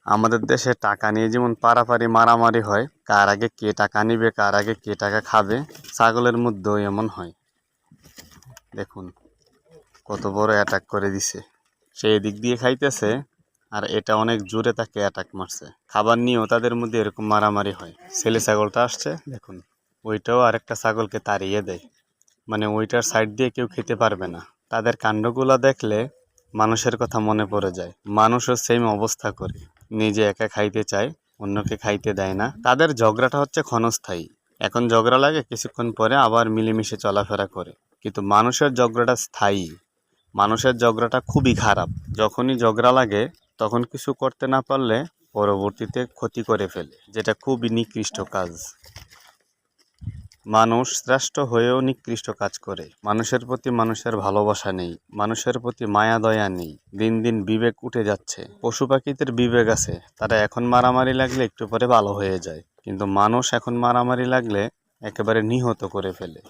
আমাদের দেশে টাকা নিয়ে যেমন পারাপারি মারামারি হয়, কার আগে কে টাকা নিবে, কার আগে কে টাকা খাবে, ছাগলের মধ্যেও এমন হয়। দেখুন কত বড় অ্যাটাক করে দিছে, সে এদিক দিয়ে খাইতেছে আর এটা অনেক জোরে তাকে অ্যাটাক মারছে। খাবার নিয়েও তাদের মধ্যে এরকম মারামারি হয়। ছেলে ছাগলটা আসছে, দেখুন ওইটাও আরেকটা ছাগলকে তাড়িয়ে দেয়, মানে ওইটার সাইড দিয়ে কেউ খেতে পারবে না। তাদের কাণ্ডগুলা দেখলে মানুষের কথা মনে পড়ে যায়। মানুষও সেম অবস্থা করে, নিজে একা খাইতে চায়, অন্যকে খাইতে দেয় না। তাদের ঝগড়াটা হচ্ছে ক্ষণস্থায়ী, এখন ঝগড়া লাগে, কিছুক্ষণ পরে আবার মিলেমিশে চলাফেরা করে। কিন্তু মানুষের ঝগড়াটা স্থায়ী, মানুষের ঝগড়াটা খুবই খারাপ। যখনই ঝগড়া লাগে তখন কিছু করতে না পারলে পরবর্তীতে ক্ষতি করে ফেলে, যেটা খুবই নিকৃষ্ট কাজ। মানুষ শ্রেষ্ঠ হয়েও নিকৃষ্ট কাজ করে। মানুষের প্রতি মানুষের ভালোবাসা নেই, মানুষের প্রতি মায়া দয়া নেই। দিন দিন বিবেক উঠে যাচ্ছে। পশু পাখিদের বিবেক আছে, তারা এখন মারামারি লাগলে একটু পরে ভালো হয়ে যায়, কিন্তু মানুষ এখন মারামারি লাগলে একেবারে নিহত করে ফেলে।